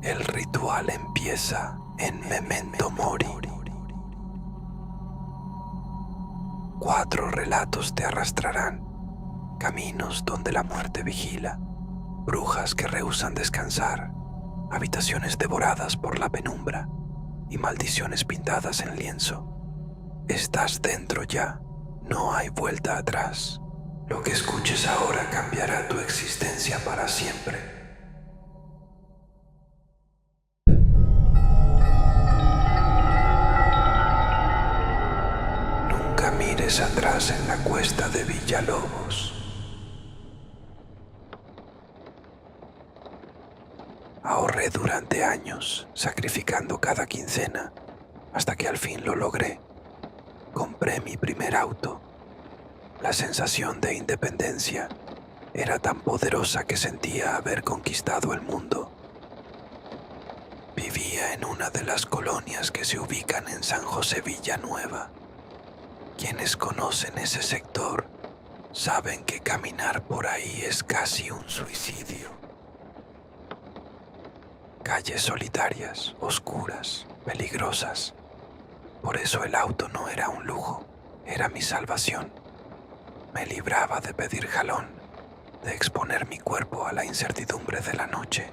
El ritual empieza en Memento Mori. 4 relatos te arrastrarán, caminos donde la muerte vigila, brujas que rehúsan descansar, habitaciones devoradas por la penumbra y maldiciones pintadas en lienzo. Estás dentro ya, no hay vuelta atrás. Lo que escuches ahora cambiará tu existencia para siempre. Nunca mires atrás en la cuesta de Villalobos. Ahorré durante años, sacrificando cada quincena, hasta que al fin lo logré. Compré mi primer auto. La sensación de independencia era tan poderosa que sentía haber conquistado el mundo. Vivía en una de las colonias que se ubican en San José Villanueva. Quienes conocen ese sector saben que caminar por ahí es casi un suicidio. Calles solitarias, oscuras, peligrosas. Por eso el auto no era un lujo, era mi salvación. Me libraba de pedir jalón, de exponer mi cuerpo a la incertidumbre de la noche.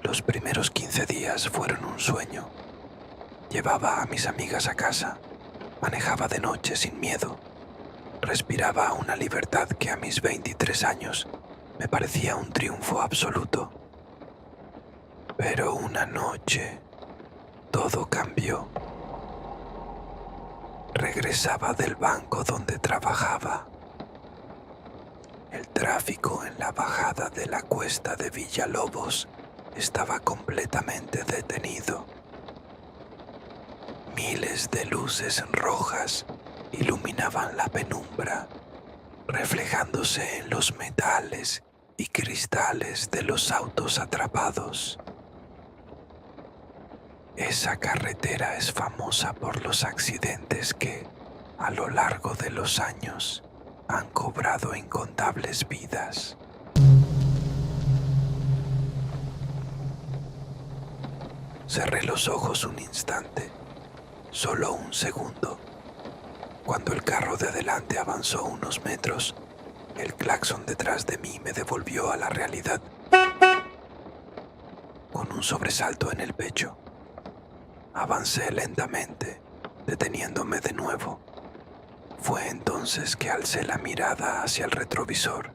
Los primeros 15 días fueron un sueño. Llevaba a mis amigas a casa, manejaba de noche sin miedo, respiraba una libertad que a mis 23 años me parecía un triunfo absoluto. Pero una noche todo cambió. Regresaba del banco donde trabajaba. El tráfico en la bajada de la cuesta de Villalobos estaba completamente detenido. Miles de luces rojas iluminaban la penumbra, reflejándose en los metales y cristales de los autos atrapados. Esa carretera es famosa por los accidentes que, a lo largo de los años, han cobrado incontables vidas. Cerré los ojos un instante, solo un segundo. Cuando el carro de adelante avanzó unos metros, el claxon detrás de mí me devolvió a la realidad. Con un sobresalto en el pecho, avancé lentamente, deteniéndome de nuevo. Fue entonces que alcé la mirada hacia el retrovisor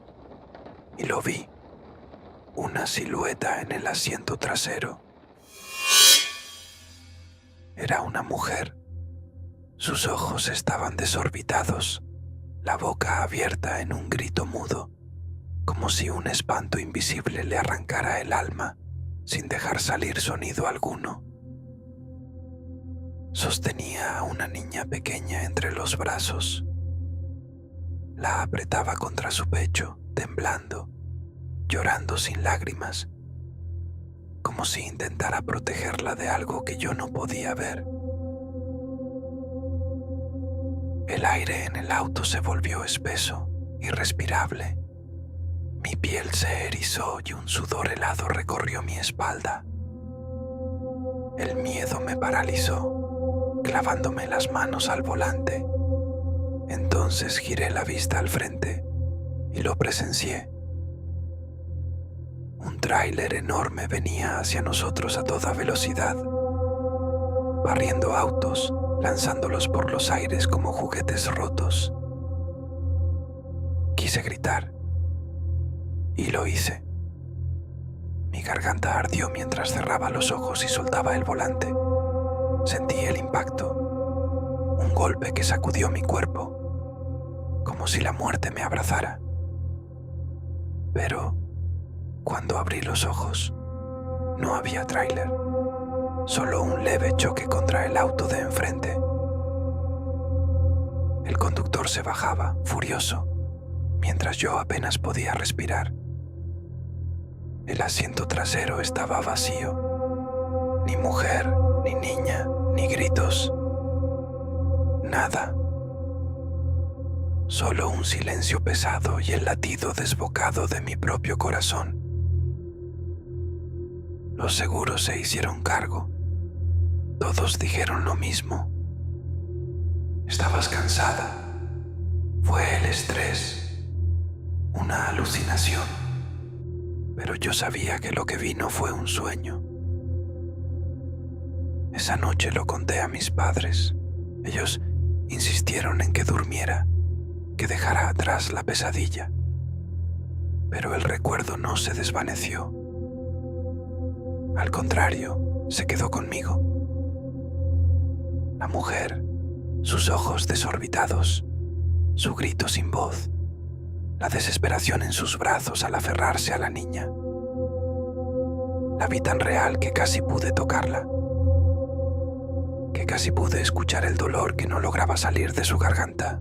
y lo vi, una silueta en el asiento trasero. Era una mujer. Sus ojos estaban desorbitados, la boca abierta en un grito mudo, como si un espanto invisible le arrancara el alma sin dejar salir sonido alguno. Sostenía a una niña pequeña entre los brazos. La apretaba contra su pecho, temblando, llorando sin lágrimas, como si intentara protegerla de algo que yo no podía ver. El aire en el auto se volvió espeso, irrespirable. Mi piel se erizó y un sudor helado recorrió mi espalda. El miedo me paralizó, clavándome las manos al volante. Entonces giré la vista al frente y lo presencié. Un tráiler enorme venía hacia nosotros a toda velocidad, barriendo autos, lanzándolos por los aires como juguetes rotos. Quise gritar, y lo hice. Mi garganta ardió mientras cerraba los ojos y soltaba el volante. Sentí el impacto, un golpe que sacudió mi cuerpo, como si la muerte me abrazara. Pero cuando abrí los ojos, no había tráiler, solo un leve choque contra el auto de enfrente. El conductor se bajaba, furioso, mientras yo apenas podía respirar. El asiento trasero estaba vacío. Ni mujer, ni niña, ni gritos. Nada. Solo un silencio pesado y el latido desbocado de mi propio corazón. Los seguros se hicieron cargo. Todos dijeron lo mismo. Estabas cansada. Fue el estrés, una alucinación. Pero yo sabía que lo que vino fue un sueño. Esa noche lo conté a mis padres. Ellos insistieron en que durmiera, que dejara atrás la pesadilla. Pero el recuerdo no se desvaneció. Al contrario, se quedó conmigo. La mujer, sus ojos desorbitados, su grito sin voz, la desesperación en sus brazos al aferrarse a la niña. La vi tan real que casi pude tocarla, que casi pude escuchar el dolor que no lograba salir de su garganta.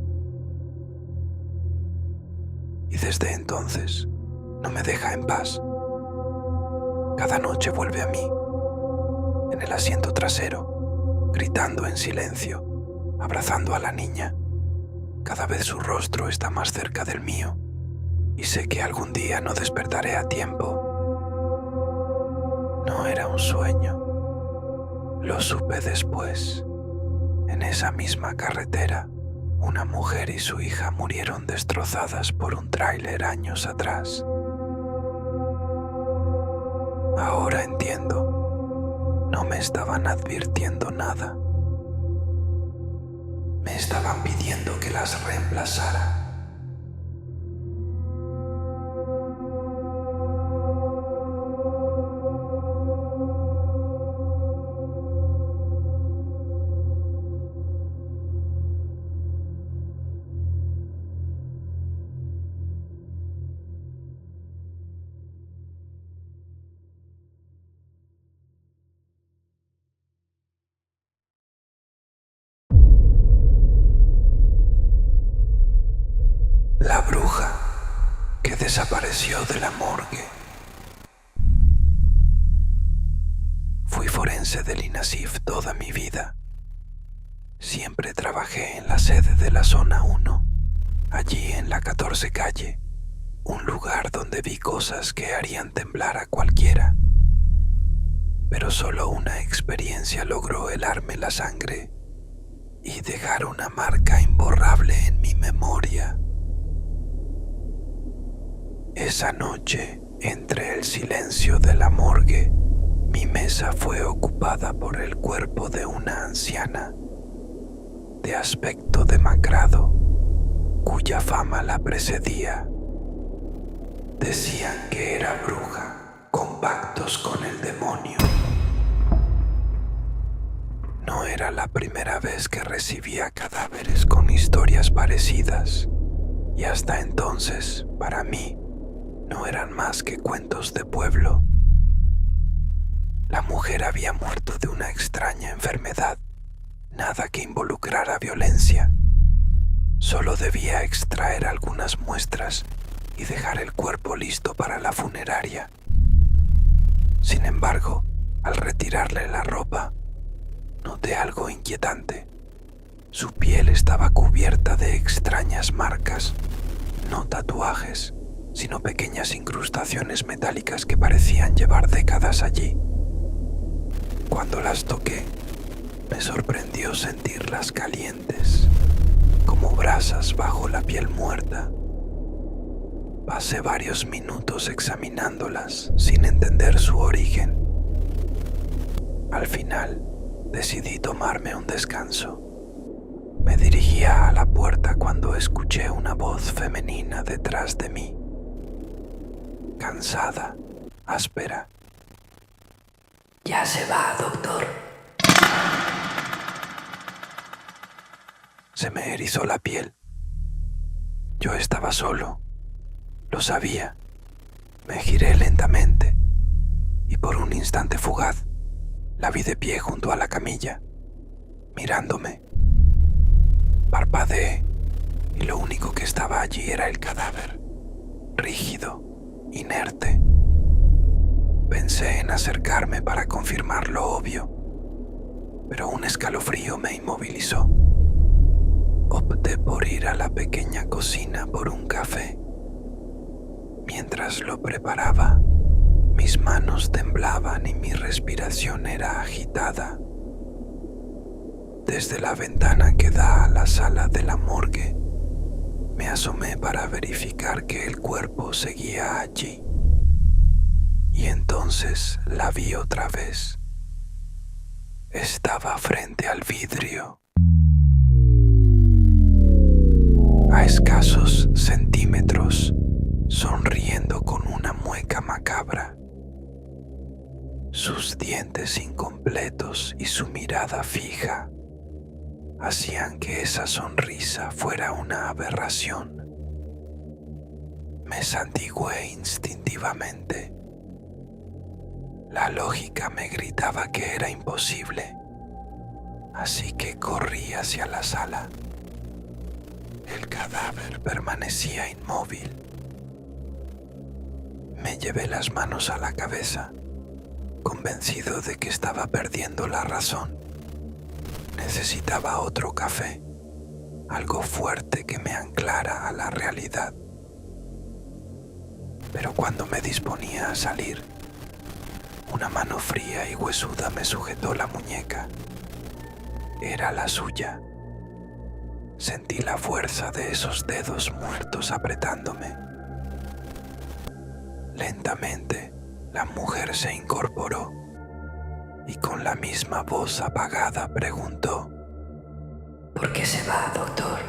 Y desde entonces no me deja en paz. Cada noche vuelve a mí, en el asiento trasero, gritando en silencio, abrazando a la niña. Cada vez su rostro está más cerca del mío y sé que algún día no despertaré a tiempo. No era un sueño. Lo supe después. En esa misma carretera, una mujer y su hija murieron destrozadas por un tráiler años atrás. Ahora entiendo. No me estaban advirtiendo nada. Me estaban pidiendo que las reemplazara. La bruja que desapareció de la morgue. Fui forense del INASIF toda mi vida. Siempre trabajé en la sede de la Zona 1, allí en la 14 calle, un lugar donde vi cosas que harían temblar a cualquiera. Pero solo una experiencia logró helarme la sangre y dejar una marca imborrable en mi memoria. Esa noche, entre el silencio de la morgue, mi mesa fue ocupada por el cuerpo de una anciana, de aspecto demacrado, cuya fama la precedía. Decían que era bruja, con pactos con el demonio. No era la primera vez que recibía cadáveres con historias parecidas, y hasta entonces, para mí, no eran más que cuentos de pueblo. La mujer había muerto de una extraña enfermedad, nada que involucrara violencia. Solo debía extraer algunas muestras y dejar el cuerpo listo para la funeraria. Sin embargo, al retirarle la ropa, noté algo inquietante. Su piel estaba cubierta de extrañas marcas, no tatuajes, sino pequeñas incrustaciones metálicas que parecían llevar décadas allí. Cuando las toqué, me sorprendió sentirlas calientes, como brasas bajo la piel muerta. Pasé varios minutos examinándolas sin entender su origen. Al final, decidí tomarme un descanso. Me dirigía a la puerta cuando escuché una voz femenina detrás de mí. Cansada, áspera. Ya se va, doctor. Se me erizó la piel. Yo estaba solo. Lo sabía. Me giré lentamente y por un instante fugaz la vi de pie junto a la camilla, mirándome. Parpadeé y lo único que estaba allí era el cadáver, rígido, inerte. Pensé en acercarme para confirmar lo obvio, pero un escalofrío me inmovilizó. Opté por ir a la pequeña cocina por un café. Mientras lo preparaba, Mis manos temblaban y mi respiración era agitada. Desde la ventana que da a la sala de la morgue, me asomé para verificar que el cuerpo seguía allí. Y entonces la vi otra vez. Estaba frente al vidrio, a escasos centímetros, sonriendo con una mueca macabra. Sus dientes incompletos y su mirada fija hacían que esa sonrisa fuera una aberración. Me santigué instintivamente. La lógica me gritaba que era imposible, así que corrí hacia la sala. El cadáver permanecía inmóvil. Me llevé las manos a la cabeza, convencido de que estaba perdiendo la razón. Necesitaba otro café, algo fuerte que me anclara a la realidad. Pero cuando me disponía a salir, una mano fría y huesuda me sujetó la muñeca. Era la suya. Sentí la fuerza de esos dedos muertos apretándome. Lentamente, la mujer se incorporó y con la misma voz apagada preguntó: ¿Por qué se va, doctor?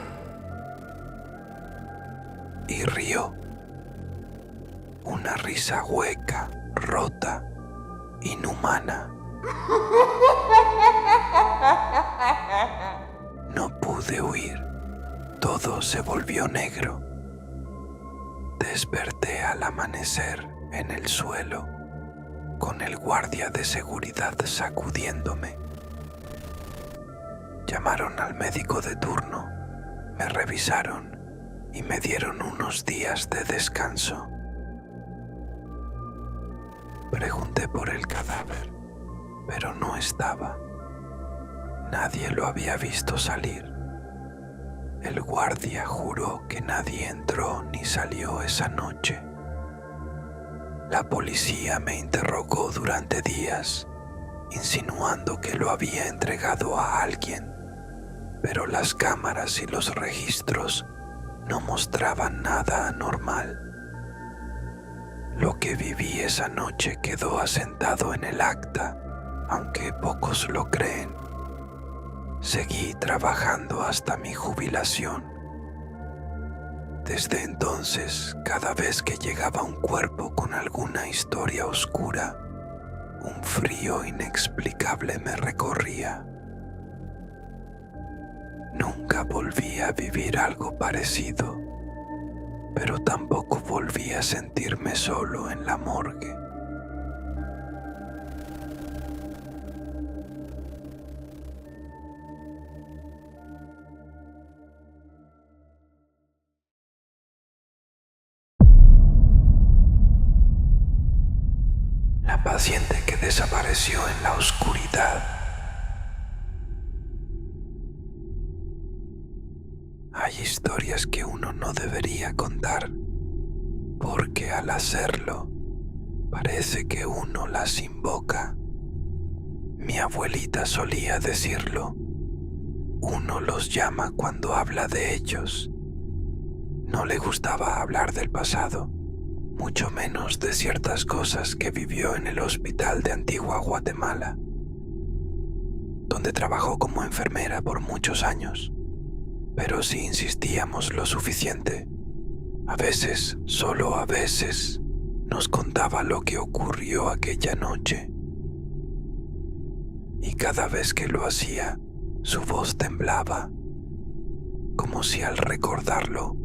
Y rió. Una risa hueca, rota, inhumana. No pude huir. Todo se volvió negro. Desperté al amanecer en el suelo, con el guardia de seguridad sacudiéndome. Llamaron al médico de turno, me revisaron y me dieron unos días de descanso. Pregunté por el cadáver, pero no estaba. Nadie lo había visto salir. El guardia juró que nadie entró ni salió esa noche. La policía me interrogó durante días, insinuando que lo había entregado a alguien, pero las cámaras y los registros no mostraban nada anormal. Lo que viví esa noche quedó asentado en el acta, aunque pocos lo creen. Seguí trabajando hasta mi jubilación. Desde entonces, cada vez que llegaba un cuerpo con alguna historia oscura, un frío inexplicable me recorría. Nunca volví a vivir algo parecido, pero tampoco volví a sentirme solo en la morgue. La paciente que desapareció en la oscuridad. Hay historias que uno no debería contar, porque al hacerlo, parece que uno las invoca. Mi abuelita solía decirlo: uno los llama cuando habla de ellos. No le gustaba hablar del pasado, mucho menos de ciertas cosas que vivió en el hospital de Antigua Guatemala, donde trabajó como enfermera por muchos años. Pero si insistíamos lo suficiente, a veces, solo a veces, nos contaba lo que ocurrió aquella noche. Y cada vez que lo hacía, su voz temblaba, como si al recordarlo,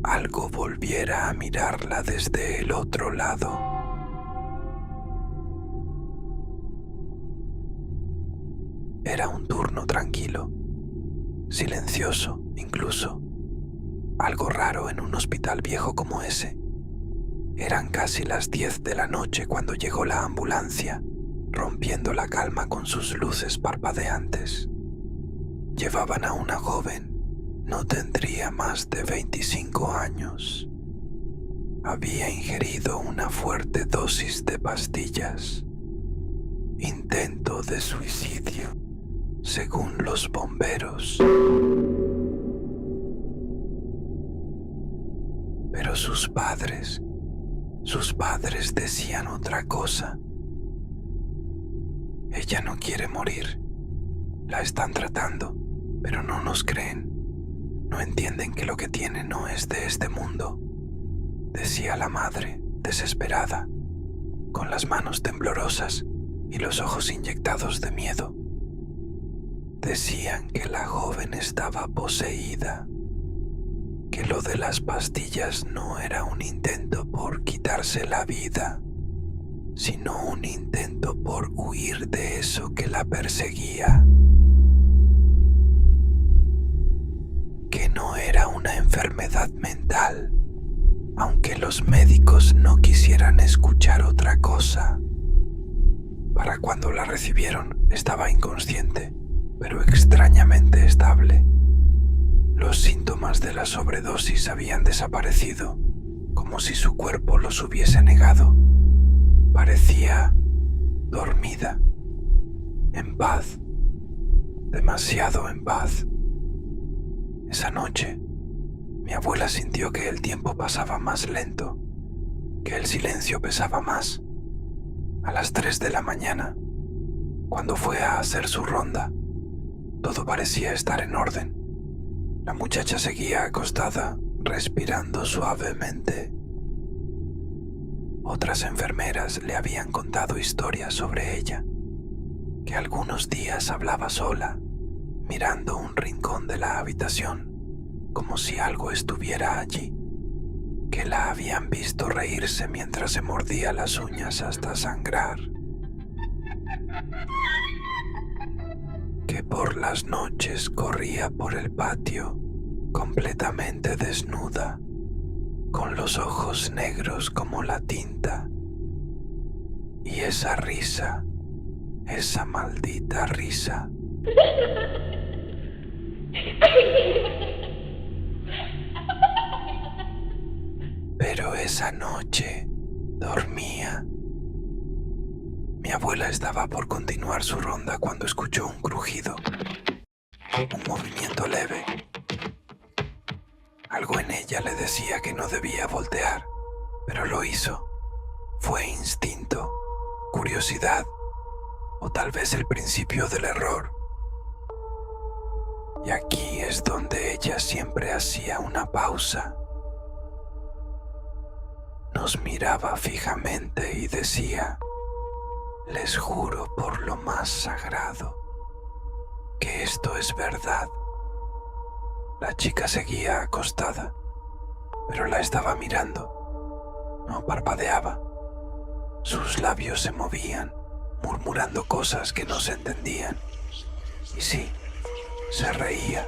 algo volviera a mirarla desde el otro lado. Era un turno tranquilo, silencioso incluso, algo raro en un hospital viejo como ese. Eran casi las 10 de la noche cuando llegó la ambulancia, rompiendo la calma con sus luces parpadeantes. Llevaban a una joven. No tendría más de 25 años. había ingerido una fuerte dosis de pastillas. Intento de suicidio, según los bomberos. Pero sus padres decían otra cosa. Ella no quiere morir. La están tratando, pero no nos creen. No entienden que lo que tiene no es de este mundo, decía la madre, desesperada, con las manos temblorosas y los ojos inyectados de miedo. Decían que la joven estaba poseída, que lo de las pastillas no era un intento por quitarse la vida, sino un intento por huir de eso que la perseguía. Que no era una enfermedad mental, aunque los médicos no quisieran escuchar otra cosa. Para cuando la recibieron estaba inconsciente, pero extrañamente estable. Los síntomas de la sobredosis habían desaparecido, como si su cuerpo los hubiese negado. Parecía dormida, en paz, demasiado en paz. Esa noche, mi abuela sintió que el tiempo pasaba más lento, que el silencio pesaba más. A las 3 de la mañana, cuando fue a hacer su ronda, todo parecía estar en orden. La muchacha seguía acostada, respirando suavemente. Otras enfermeras le habían contado historias sobre ella, que algunos días hablaba sola, mirando un rincón de la habitación, como si algo estuviera allí, que la habían visto reírse mientras se mordía las uñas hasta sangrar, que por las noches corría por el patio completamente desnuda, con los ojos negros como la tinta, y esa risa, esa maldita risa. Pero esa noche dormía. Mi abuela estaba por continuar su ronda cuando escuchó un crujido, un movimiento leve. Algo en ella le decía que no debía voltear, pero lo hizo. Fue instinto, curiosidad, o tal vez el principio del error. Y aquí es donde ella siempre hacía una pausa. Nos miraba fijamente y decía: les juro por lo más sagrado que esto es verdad. La chica seguía acostada, pero la estaba mirando. No parpadeaba. Sus labios se movían, murmurando cosas que no se entendían. Y sí, se reía.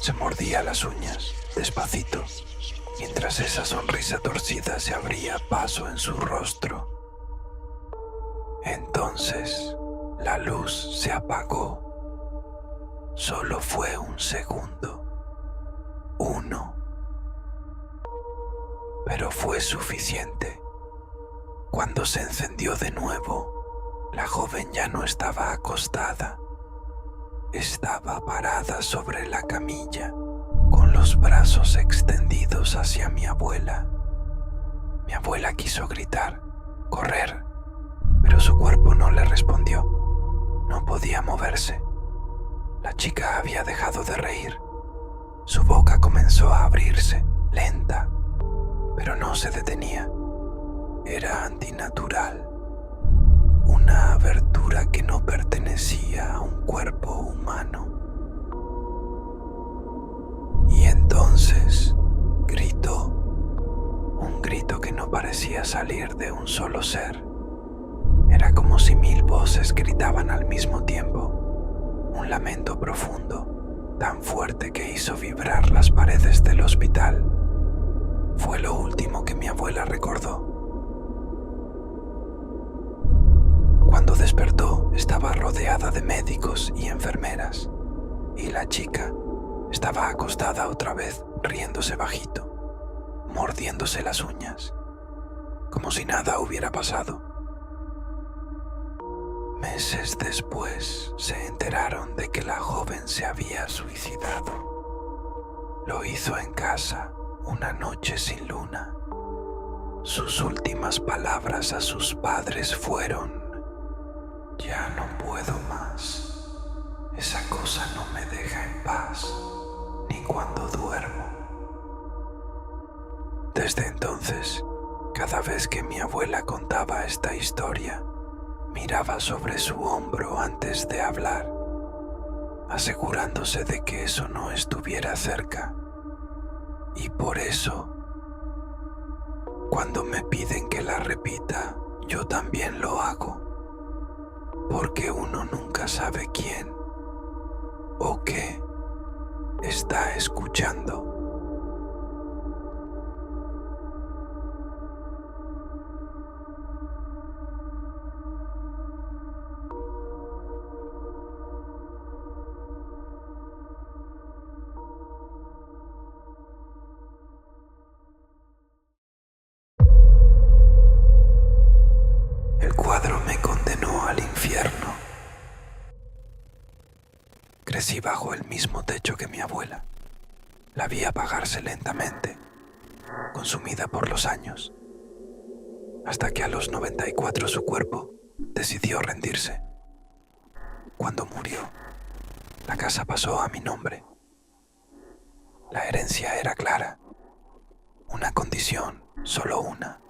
Se mordía las uñas, despacito, mientras esa sonrisa torcida se abría paso en su rostro. Entonces, la luz se apagó. Solo fue un segundo. 1. Pero fue suficiente. Cuando se encendió de nuevo, la joven ya no estaba acostada. Estaba parada sobre la camilla, con los brazos extendidos hacia mi abuela. Mi abuela quiso gritar, correr, pero su cuerpo no le respondió. No podía moverse. La chica había dejado de reír. Su boca comenzó a abrirse, lenta, pero no se detenía. Era antinatural. Una abertura que no pertenecía a un cuerpo humano. Y entonces gritó, un grito que no parecía salir de un solo ser. Era como si 1000 voces gritaban al mismo tiempo, un lamento profundo, tan fuerte que hizo vibrar las paredes del hospital. Fue lo último que mi abuela recordó. Cuando despertó, estaba rodeada de médicos y enfermeras, y la chica estaba acostada otra vez, riéndose bajito, mordiéndose las uñas, como si nada hubiera pasado. Meses después se enteraron de que la joven se había suicidado. Lo hizo en casa, una noche sin luna. Sus últimas palabras a sus padres fueron: ya no puedo más. Esa cosa no me deja en paz, ni cuando duermo. Desde entonces, cada vez que mi abuela contaba esta historia, miraba sobre su hombro antes de hablar, asegurándose de que eso no estuviera cerca. Y por eso, cuando me piden que la repita, yo también lo hago, porque uno nunca sabe quién o qué está escuchando. El cuadro me condenó al infierno. Crecí bajo el mismo techo que mi abuela. La vi apagarse lentamente, consumida por los años, hasta que a los 94 su cuerpo decidió rendirse. Cuando murió, la casa pasó a mi nombre. La herencia era clara. Una condición, solo una: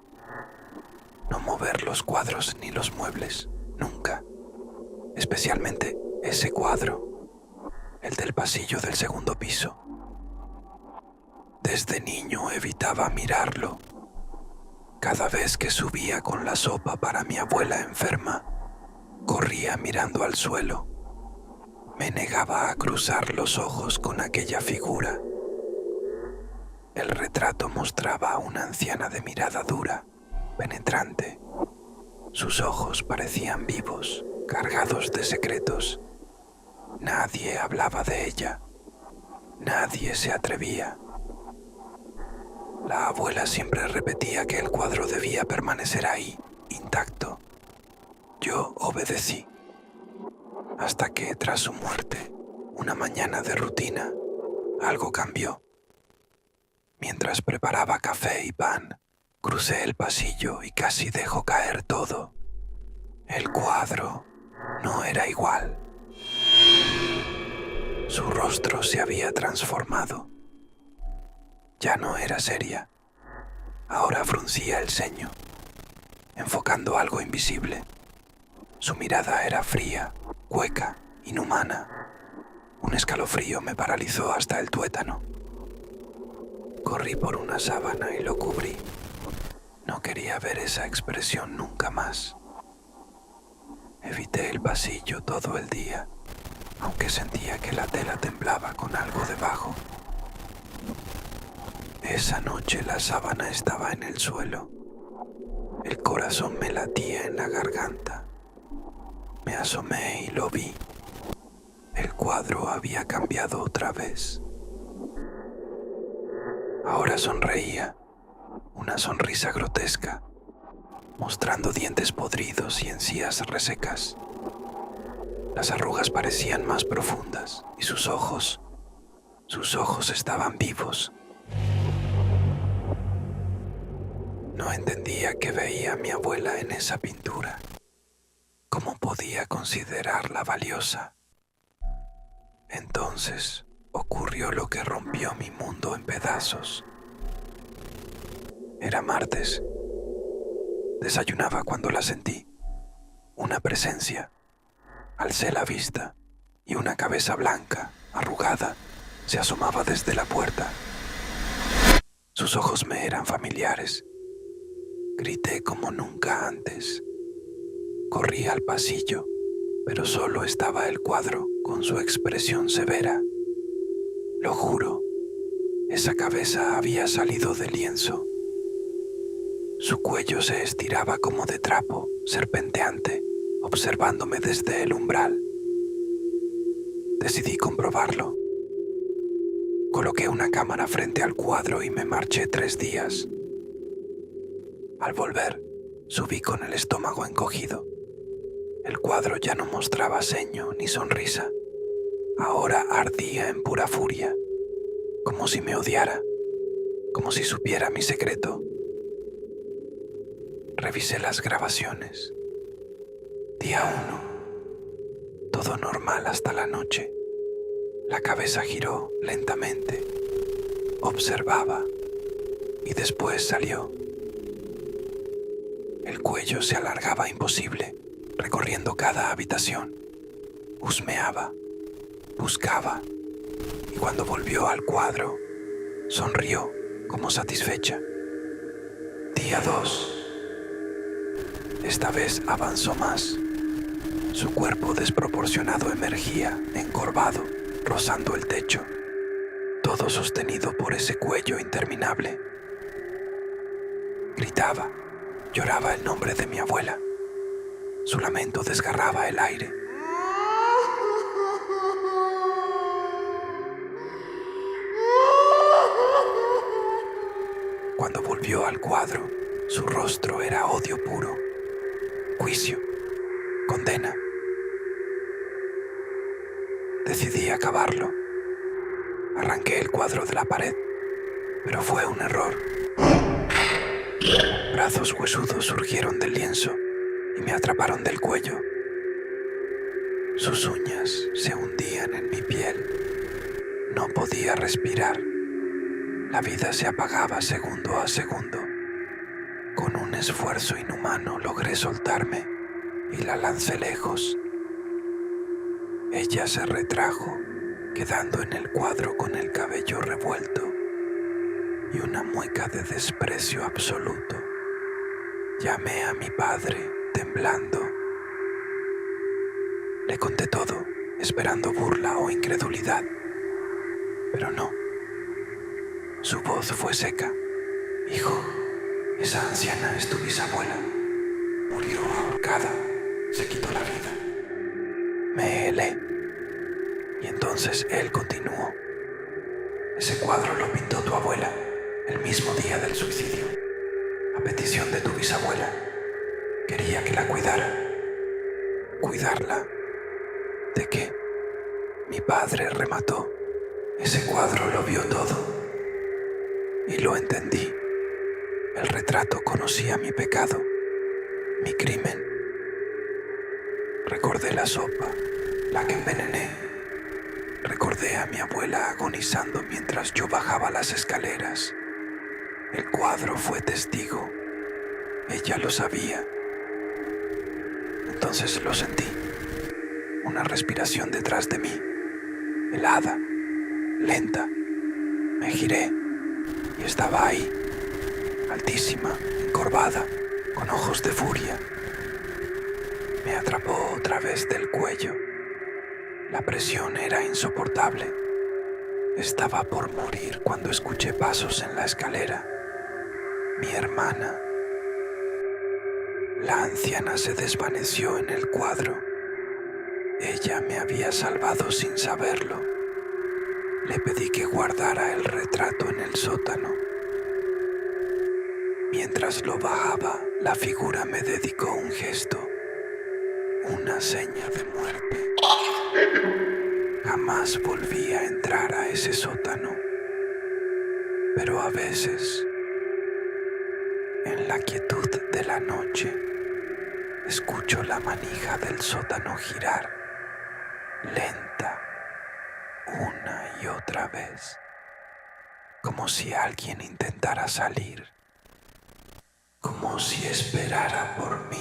no mover los cuadros ni los muebles, nunca. Especialmente ese cuadro, el del pasillo del segundo piso. Desde niño evitaba mirarlo. Cada vez que subía con la sopa para mi abuela enferma, corría mirando al suelo. Me negaba a cruzar los ojos con aquella figura. El retrato mostraba a una anciana de mirada dura, penetrante. Sus ojos parecían vivos, cargados de secretos. Nadie hablaba de ella. Nadie se atrevía. La abuela siempre repetía que el cuadro debía permanecer ahí, intacto. Yo obedecí, hasta que, tras su muerte, una mañana de rutina, algo cambió. Mientras preparaba café y pan, crucé el pasillo y casi dejó caer todo. El cuadro no era igual. Su rostro se había transformado. Ya no era seria. Ahora fruncía el ceño, enfocando algo invisible. Su mirada era fría, hueca, inhumana. Un escalofrío me paralizó hasta el tuétano. Corrí por una sábana y lo cubrí. No quería ver esa expresión nunca más. Evité el pasillo todo el día, aunque sentía que la tela temblaba con algo debajo. Esa noche la sábana estaba en el suelo. El corazón me latía en la garganta. Me asomé y lo vi. El cuadro había cambiado otra vez. Ahora sonreía, una sonrisa grotesca, mostrando dientes podridos y encías resecas. Las arrugas parecían más profundas y sus ojos estaban vivos. No entendía qué veía mi abuela en esa pintura. ¿Cómo podía considerarla valiosa? Entonces ocurrió lo que rompió mi mundo en pedazos. Era martes. Desayunaba cuando la sentí. Una presencia. Alcé la vista y una cabeza blanca, arrugada, se asomaba desde la puerta. Sus ojos me eran familiares. Grité como nunca antes. Corrí al pasillo, pero solo estaba el cuadro con su expresión severa. Lo juro, esa cabeza había salido del lienzo. Su cuello se estiraba como de trapo, serpenteante, observándome desde el umbral. Decidí comprobarlo. Coloqué una cámara frente al cuadro y me marché 3 días. Al volver, subí con el estómago encogido. El cuadro ya no mostraba ceño ni sonrisa. Ahora ardía en pura furia, como si me odiara, como si supiera mi secreto. Revisé las grabaciones. Día 1. Todo normal hasta la noche. La cabeza giró lentamente. Observaba y después salió. El cuello se alargaba imposible, recorriendo cada habitación. Husmeaba, buscaba, y cuando volvió al cuadro, sonrió como satisfecha. Día 2. Esta vez avanzó más. Su cuerpo desproporcionado emergía, encorvado, rozando el techo, todo sostenido por ese cuello interminable. Gritaba, lloraba el nombre de mi abuela. Su lamento desgarraba el aire. Cuando volvió al cuadro, su rostro era odio puro, juicio, condena. Decidí acabarlo. Arranqué el cuadro de la pared, pero fue un error. Brazos huesudos surgieron del lienzo y me atraparon del cuello. Sus uñas se hundían en mi piel. No podía respirar. La vida se apagaba segundo a segundo. Con un esfuerzo inhumano logré soltarme y la lancé lejos. Ella se retrajo, quedando en el cuadro con el cabello revuelto y una mueca de desprecio absoluto. Llamé a mi padre, temblando. Le conté todo, esperando burla o incredulidad, pero no. Su voz fue seca. Hijo, esa anciana es tu bisabuela. Murió ahorcada, se quitó la vida. Me helé. Y entonces él continuó. Ese cuadro lo pintó tu abuela el mismo día del suicidio, a petición de tu bisabuela. Quería que la cuidara. ¿Cuidarla? ¿De qué? Mi padre remató. Ese cuadro lo vio todo. Y lo entendí. El retrato conocía mi pecado, mi crimen. Recordé la sopa, la que envenené. Recordé a mi abuela agonizando mientras yo bajaba las escaleras. El cuadro fue testigo. Ella lo sabía. Entonces lo sentí. Una respiración detrás de mí, helada, lenta. Me giré y estaba ahí, altísima, encorvada, con ojos de furia. Me atrapó otra vez del cuello. La presión era insoportable. Estaba por morir cuando escuché pasos en la escalera. Mi hermana. La anciana se desvaneció en el cuadro. Ella me había salvado sin saberlo. Le pedí que guardara el retrato en el sótano. Mientras lo bajaba, la figura me dedicó un gesto, una seña de muerte. Jamás volví a entrar a ese sótano, pero a veces, en la quietud de la noche, escucho la manija del sótano girar, lenta, una y otra vez, como si alguien intentara salir, como si esperara por mí.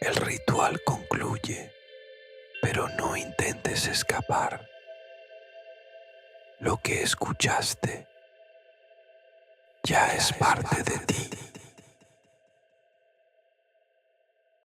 El ritual concluye, pero no intentes escapar. Lo que escuchaste ya es parte de ti.